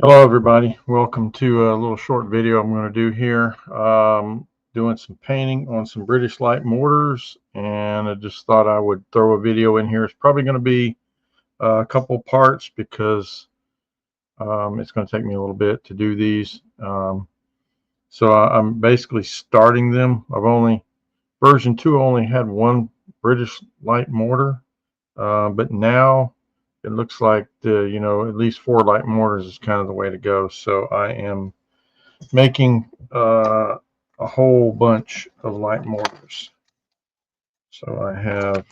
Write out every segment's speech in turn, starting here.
Hello everybody, welcome to a little short video I'm going to do here. Doing some painting on some British light mortars, and I just thought I would throw a video in here. It's probably going to be a couple parts because it's going to take me a little bit to do these. I'm basically starting them. Version 2 only had one British light mortar, but now it looks like at least 4 light mortars is kind of the way to go. So I am making a whole bunch of light mortars. So I have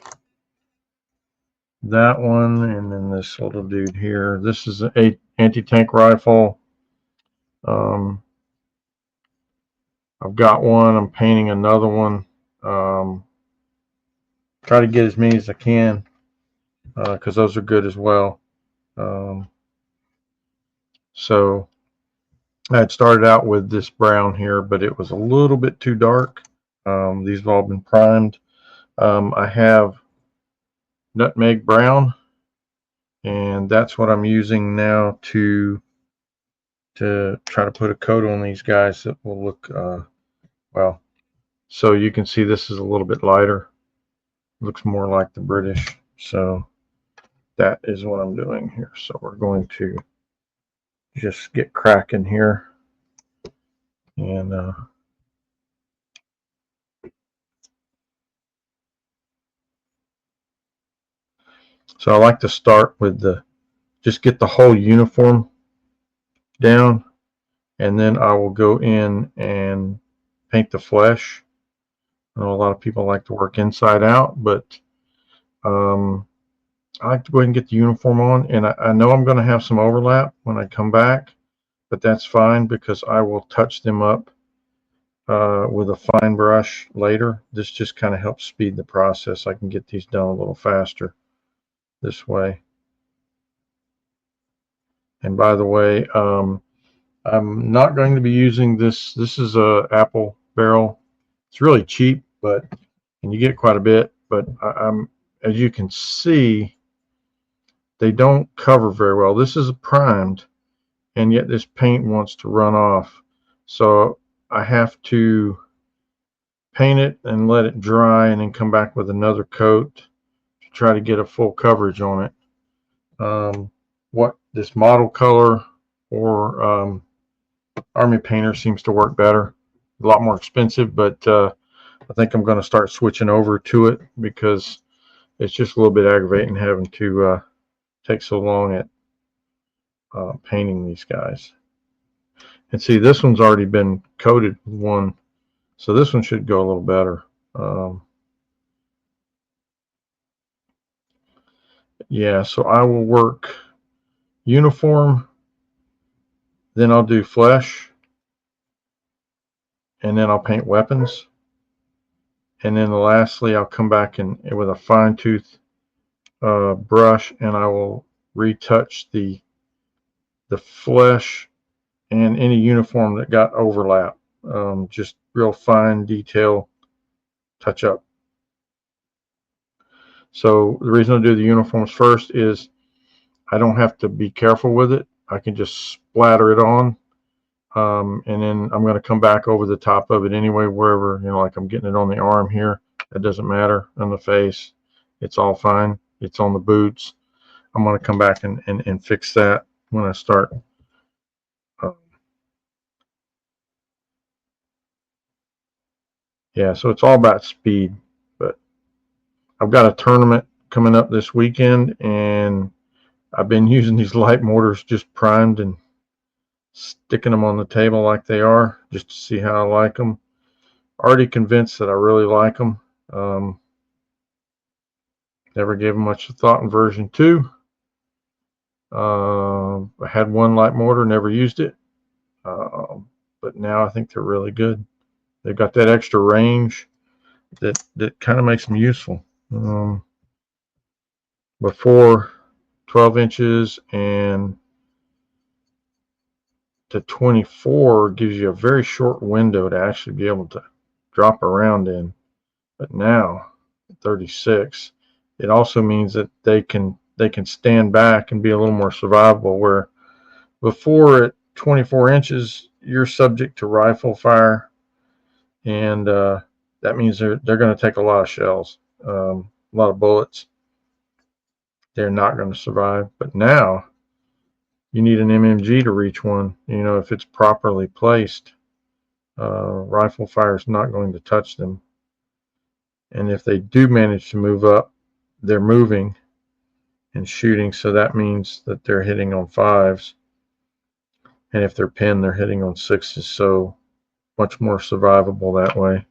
that one, and then this little dude here. This is an anti-tank rifle. I've got one. I'm painting another one. Try to get as many as I can because those are good as well. So I had started out with this brown here, but it was a little bit too dark. These have all been primed. I have nutmeg brown, and that's what I'm using now to try to put a coat on these guys that will look well. So you can see this is a little bit lighter. Looks more like the British. So that is what I'm doing here. So we're going to just get cracking here, and so I like to start with just get the whole uniform down, and then I will go in and paint the flesh. I know a lot of people like to work inside out, but I like to go ahead and get the uniform on, and I know I'm going to have some overlap when I come back, but that's fine because I will touch them up with a fine brush later. This just kind of helps speed the process. I can get these done a little faster this way. And by the way, I'm not going to be using this. This is a apple barrel. It's really cheap, and you get quite a bit. But as you can see, they don't cover very well. This is primed, and yet this paint wants to run off. So I have to paint it and let it dry, and then come back with another coat to try to get a full coverage on it. What this model color or Army Painter seems to work better. A lot more expensive, but I think I'm going to start switching over to it because it's just a little bit aggravating having to take so long at painting these guys. And see, this one's already been coated with one, so this one should go a little better. Yeah, so I will work uniform, then I'll do flesh, and then I'll paint weapons, and then lastly I'll come back and with a fine tooth brush, and I will retouch the flesh and any uniform that got overlap. Just real fine detail touch up. So the reason I do the uniforms first is I don't have to be careful with it. I can just splatter it on, and then I'm going to come back over the top of it anyway, wherever, like I'm getting it on the arm here. That doesn't matter. On the face, it's all fine. It's on the boots. I'm going to come back and fix that when I start. Yeah, so it's all about speed. But I've got a tournament coming up this weekend, and I've been using these light mortars just primed and sticking them on the table like they are, just to see how I like them. Already convinced that I really like them. Never gave them much thought in version 2. I had one light mortar, never used it, but now I think they're really good. They've got that extra range that kind of makes them useful. Before 12 inches and to 24 gives you a very short window to actually be able to drop around in, but now 36, it also means that they can stand back and be a little more survivable, where Before at 24 inches, you're subject to rifle fire, and that means they're going to take a lot of shells, a lot of bullets. They're not going to survive. But now you need an MMG to reach one. You know, if it's properly placed, rifle fire is not going to touch them. And if they do manage to move up, they're moving and shooting, so that means that they're hitting on 5s. And if they're pinned, they're hitting on 6s, so much more survivable that way.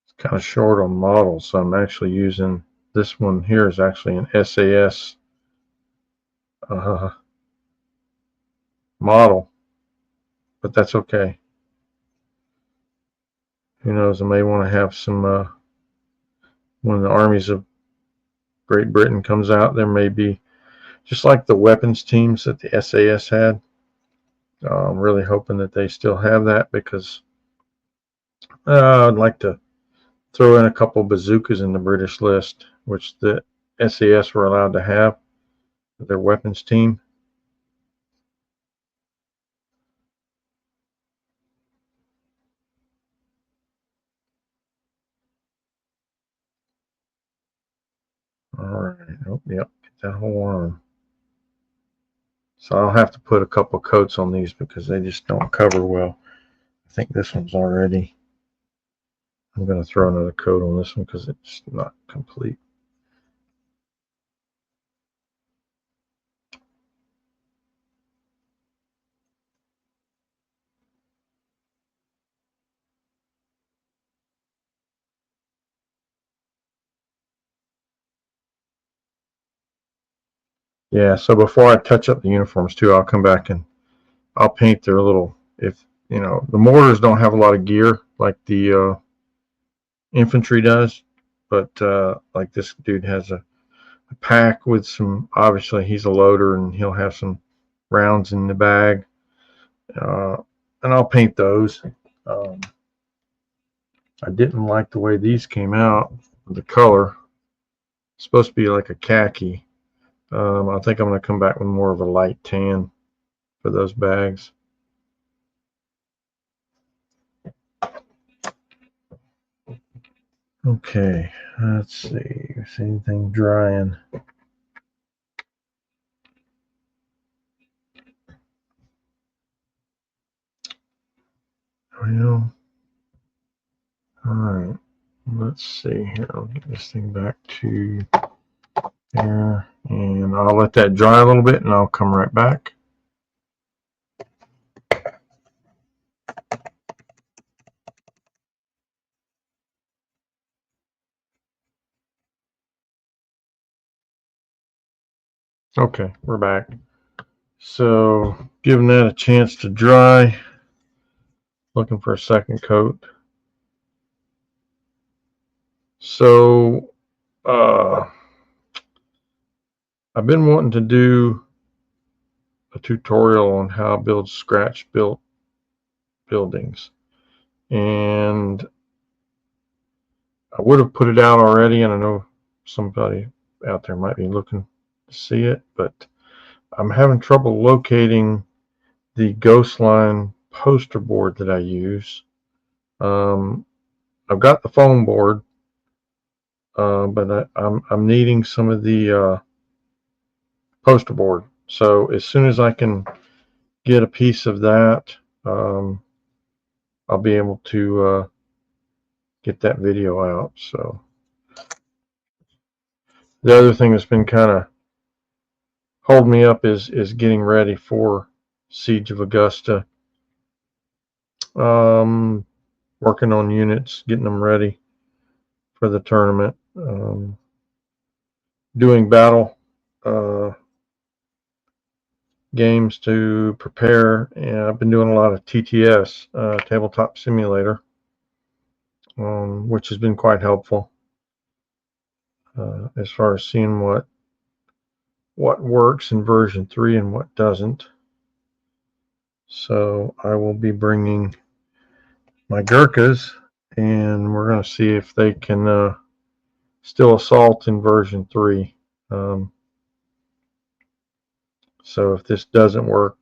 It's kind of short on models, so I'm actually using this one here is actually an SAS model, but that's okay. Who knows, I may want to have some, when the armies of Great Britain comes out, there may be, just like the weapons teams that the SAS had. I'm really hoping that they still have that, because I'd like to throw in a couple bazookas in the British list, which the SAS were allowed to have, their weapons team. All right. Oh, yep. Get that whole arm. So I'll have to put a couple coats on these because they just don't cover well. I think this one's already. I'm going to throw another coat on this one because it's not complete. Yeah, so before I touch up the uniforms too, I'll come back and I'll paint their little, if, you know, the mortars don't have a lot of gear like the infantry does, but like this dude has a pack with some, obviously he's a loader and he'll have some rounds in the bag, and I'll paint those. I didn't like the way these came out, the color. It's supposed to be like a khaki. I think I'm going to come back with more of a light tan for those bags. Okay, let's see. Is anything drying? Well, all right. Let's see here. I'll get this thing back to there, and I'll let that dry a little bit, and I'll come right back. Okay, we're back. So, giving that a chance to dry. Looking for a second coat. So, I've been wanting to do a tutorial on how to build scratch built buildings, and I would have put it out already, and I know somebody out there might be looking to see it, but I'm having trouble locating the Ghost Line poster board that I use. I've got the foam board, but I'm needing some of the poster board. So as soon as I can get a piece of that, I'll be able to get that video out. So the other thing that's been kind of holding me up is getting ready for Siege of Augusta. Working on units, getting them ready for the tournament. Doing battle games to prepare, and I've been doing a lot of TTS, Tabletop Simulator, which has been quite helpful as far as seeing what what works in version 3 and what doesn't. So I will be bringing my Gurkhas, and we're going to see if they can still assault in version 3. So if this doesn't work,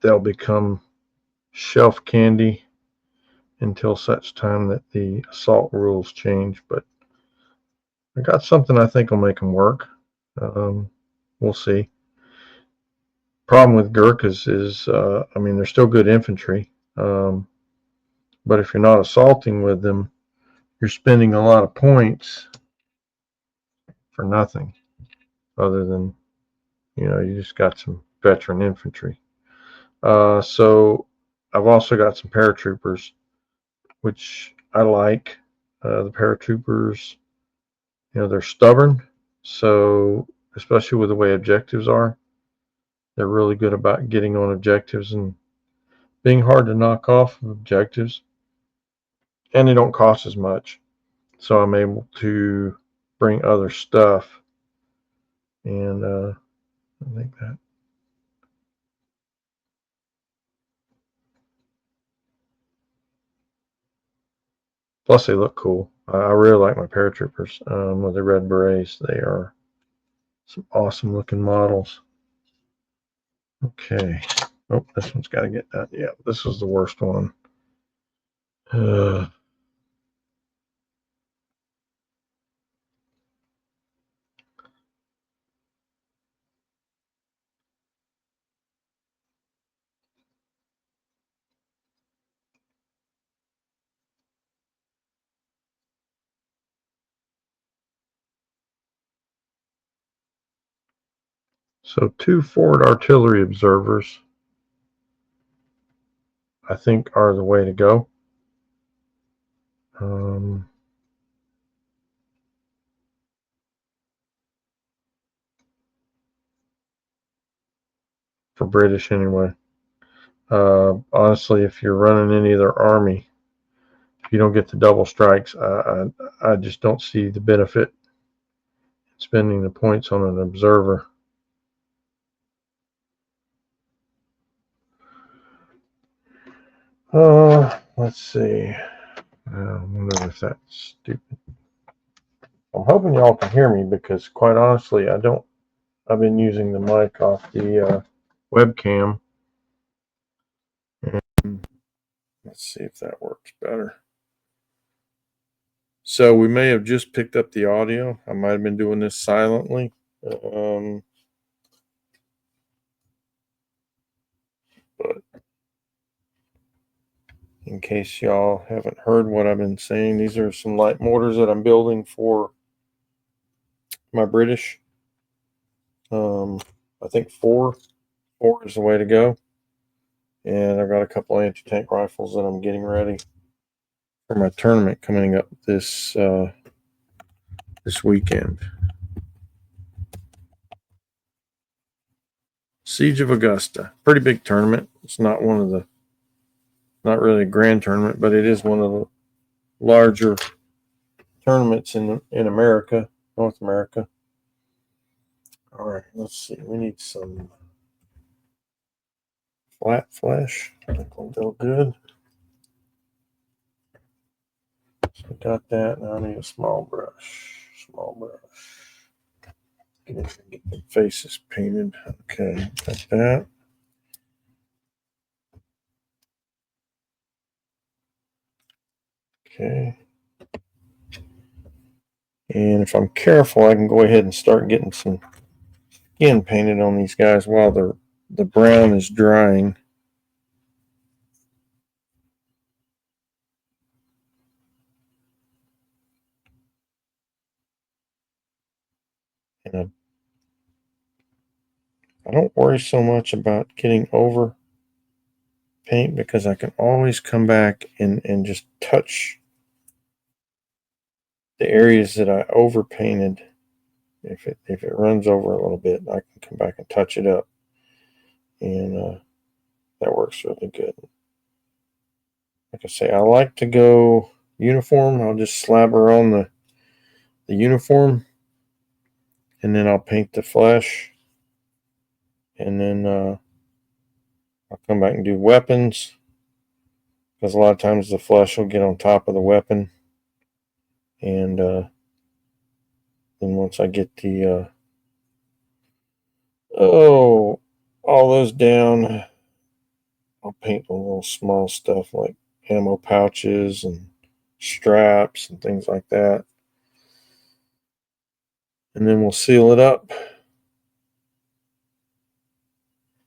they'll become shelf candy until such time that the assault rules change. But I got something I think will make them work. We'll see. Problem with Gurkhas is, I mean, they're still good infantry. But if you're not assaulting with them, you're spending a lot of points for nothing other than, you just got some veteran infantry. So I've also got some paratroopers, which I like. The paratroopers, they're stubborn. So especially with the way objectives are, they're really good about getting on objectives and being hard to knock off of objectives. And they don't cost as much. So I'm able to bring other stuff. And I think that. Plus, they look cool. I really like my paratroopers with the red berets. They are some awesome looking models. Okay. Oh, this one's got to get done. Yeah, this is the worst one. So 2 forward artillery observers, I think, are the way to go. For British anyway. Honestly, if you're running any of their army, if you don't get the double strikes, I just don't see the benefit in spending the points on an observer. Let's see. I wonder if that's stupid. I'm hoping y'all can hear me because, quite honestly, I don't. I've been using the mic off the webcam. And let's see if that works better. So we may have just picked up the audio. I might have been doing this silently. But in case y'all haven't heard what I've been saying, these are some light mortars that I'm building for my British. I think four is the way to go. And I've got a couple of anti-tank rifles that I'm getting ready for my tournament coming up this weekend. Siege of Augusta, pretty big tournament. It's not really a grand tournament, but it is one of the larger tournaments in America, North America. All right, let's see. We need some flat flesh. I think will go good. So I got that. Now I need a small brush. Get the faces painted. Okay, got that. Okay. And if I'm careful, I can go ahead and start getting some skin painted on these guys while the brown is drying. And I don't worry so much about getting over paint because I can always come back and just touch the areas that I over painted. If it runs over a little bit, I can come back and touch it up, and that works really good. Like I say, I like to go uniform. I'll just slabber on the uniform, and then I'll paint the flesh, and then I'll come back and do weapons, because a lot of times the flesh will get on top of the weapon, and then once I get the all those down, I'll paint the little small stuff like ammo pouches and straps and things like that, and then we'll seal it up.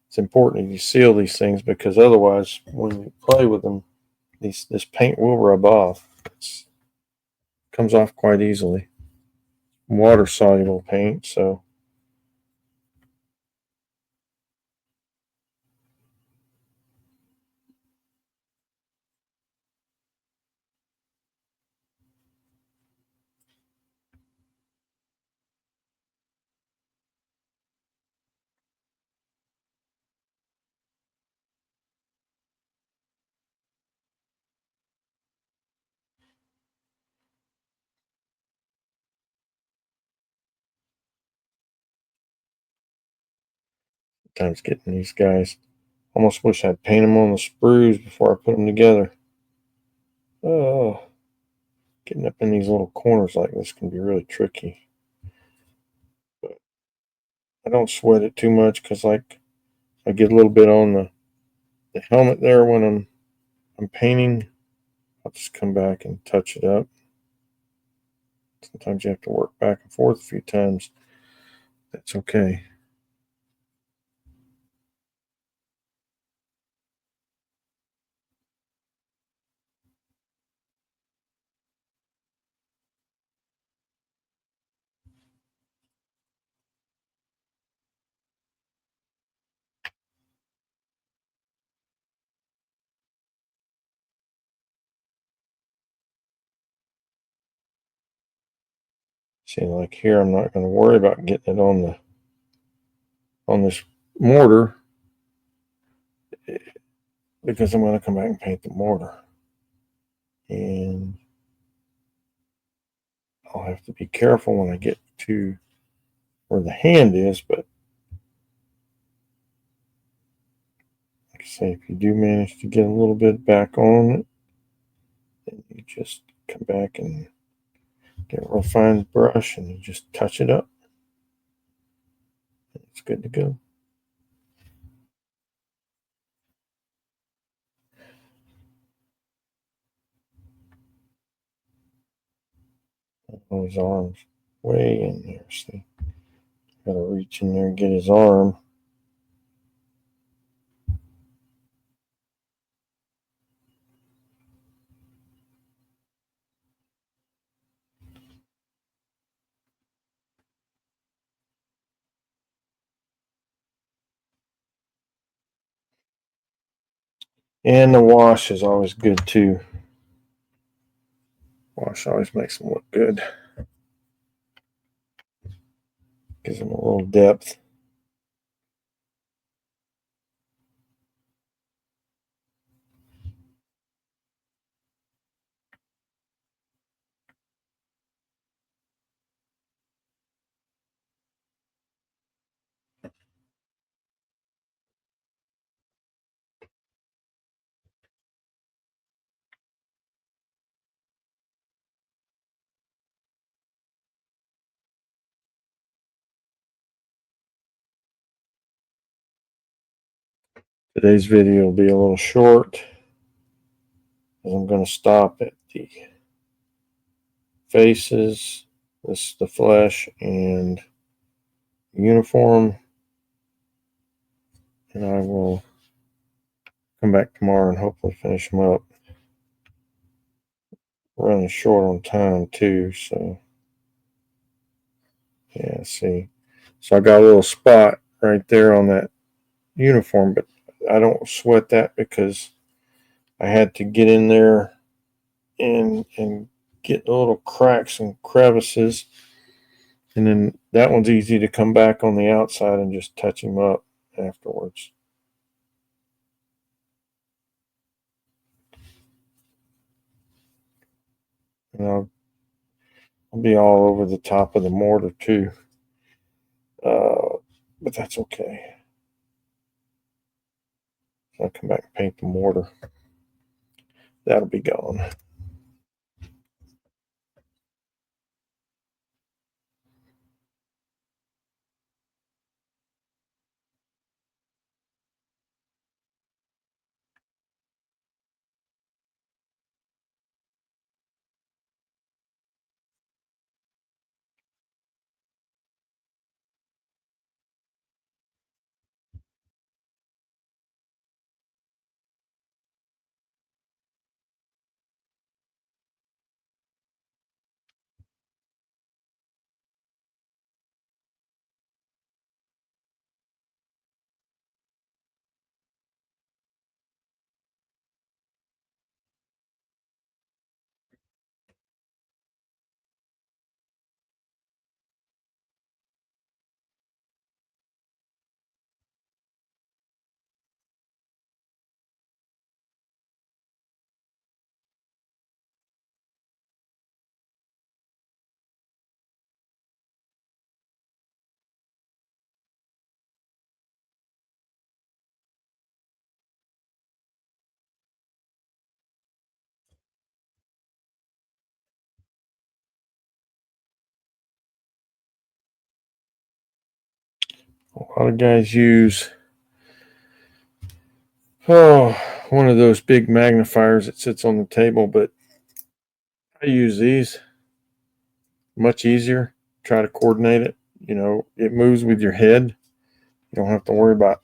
It's important you seal these things, because otherwise, when you play with them, this paint will rub off. It comes off quite easily. Water soluble paint, so sometimes getting these guys. Almost wish I'd paint them on the sprues before I put them together. Oh, getting up in these little corners like this can be really tricky. But I don't sweat it too much, because like I get a little bit on the helmet there when I'm painting. I'll just come back and touch it up. Sometimes you have to work back and forth a few times. That's okay. See, like here, I'm not going to worry about getting it on this mortar, because I'm going to come back and paint the mortar, and I'll have to be careful when I get to where the hand is. But like I say, if you do manage to get a little bit back on it, then you just come back and get a real fine brush, and you just touch it up. It's good to go. Oh, his arm's way in there. See, gotta reach in there and get his arm. And the wash is always good too. Wash always makes them look good. Gives them a little depth. Today's video will be a little short, because I'm going to stop at the faces, this the flesh, and uniform, and I will come back tomorrow and hopefully finish them up. Running short on time too, so yeah, see. So I got a little spot right there on that uniform, but I don't sweat that, because I had to get in there and get the little cracks and crevices, and then that one's easy to come back on the outside and just touch him up afterwards. And I'll be all over the top of the mortar too. But that's okay. I'll come back and paint the mortar. That'll be gone. A lot of guys use one of those big magnifiers that sits on the table, but I use these. Much easier. Try to coordinate it. It moves with your head. You don't have to worry about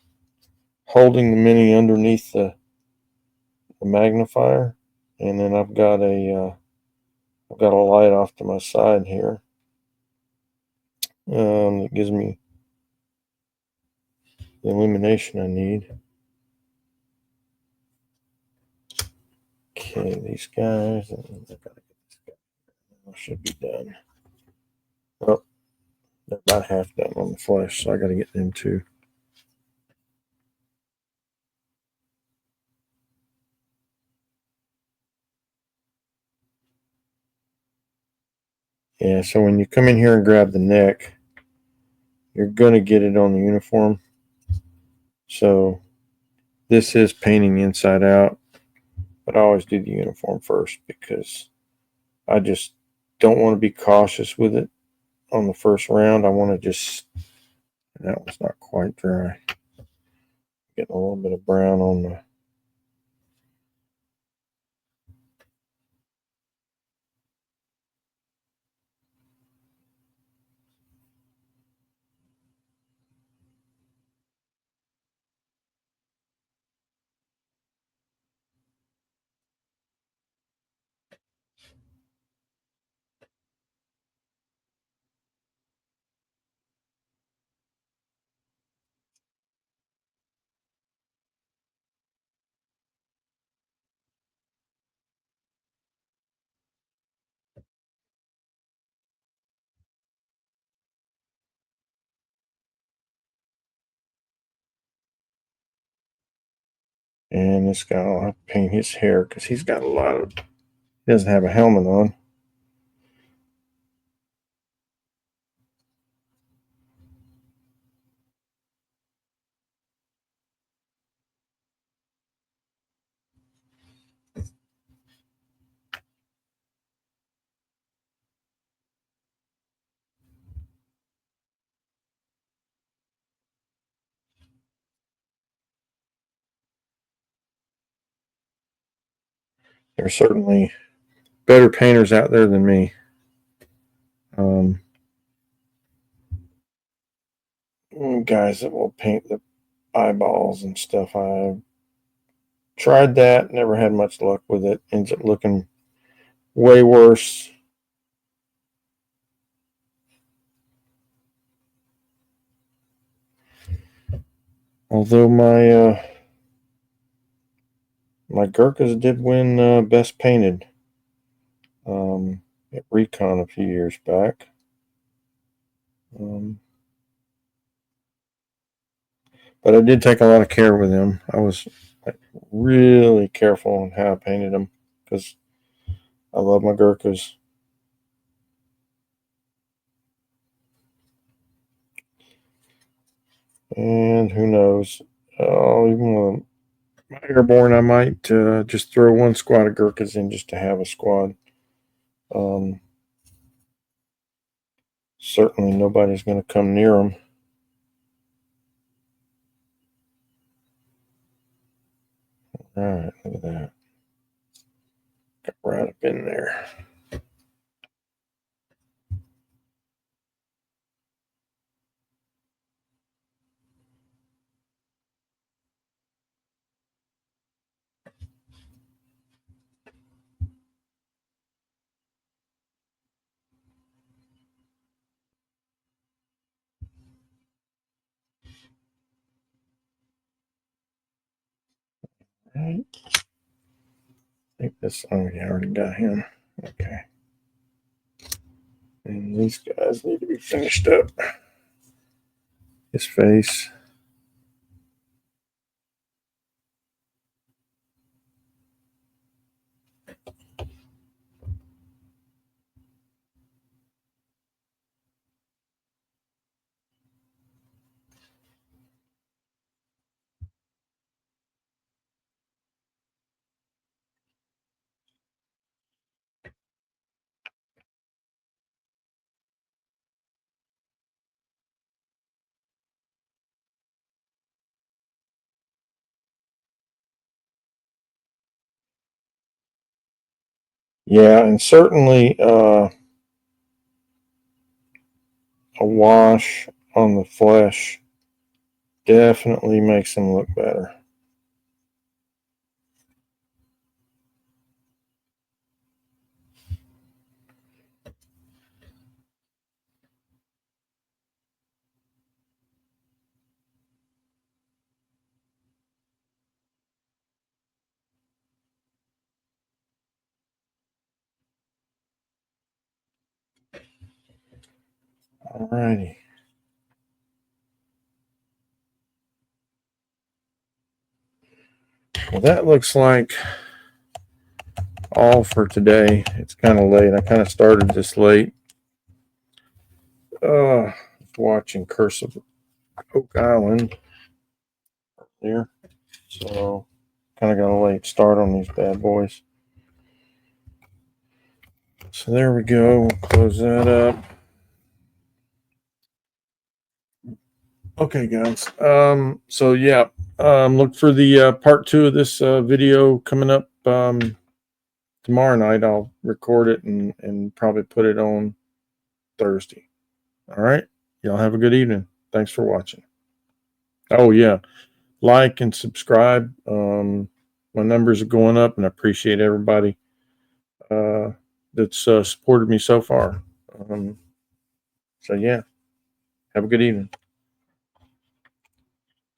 holding the mini underneath the magnifier. And then I've got a light off to my side here. That gives me the illumination I need. Okay, these guys. I gotta get this guy. I should be done. Oh, they're about half done on the flesh, so I gotta get them too. Yeah, so when you come in here and grab the neck, you're gonna get it on the uniform. So this is painting inside out, but I always do the uniform first because I just don't want to be cautious with it on the first round. I want to just, that one's not quite dry. Getting a little bit of brown on the, and this guy, I'll have to paint his hair because he's got a lot of, he doesn't have a helmet on. There's certainly better painters out there than me. Um, Guys that will paint the eyeballs and stuff. I tried that, never had much luck with it. Ends up looking way worse. Although my Gurkhas did win best painted at Recon a few years back. Um, but I did take a lot of care with them. I was like, really careful on how I painted them because I love my Gurkhas. And who knows? Even with my airborne, I might just throw one squad of Gurkhas in just to have a squad. Certainly nobody's going to come near them. All right, look at that. Got right up in there. Right. I think this, oh yeah, I already got him. Okay. And these guys need to be finished up. His face. Yeah, and certainly a wash on the flesh definitely makes them look better. Alrighty. Well, that looks like all for today. It's kind of late. I kind of started this late. Watching Curse of Oak Island there. So kind of got a late start on these bad boys. So there we go. We'll close that up. Okay, guys. So yeah, look for the part 2 of this video coming up tomorrow night. I'll record it and probably put it on Thursday. All right. Y'all have a good evening. Thanks for watching. Oh yeah, like and subscribe. My numbers are going up, and I appreciate everybody that's supported me so far. So yeah, have a good evening.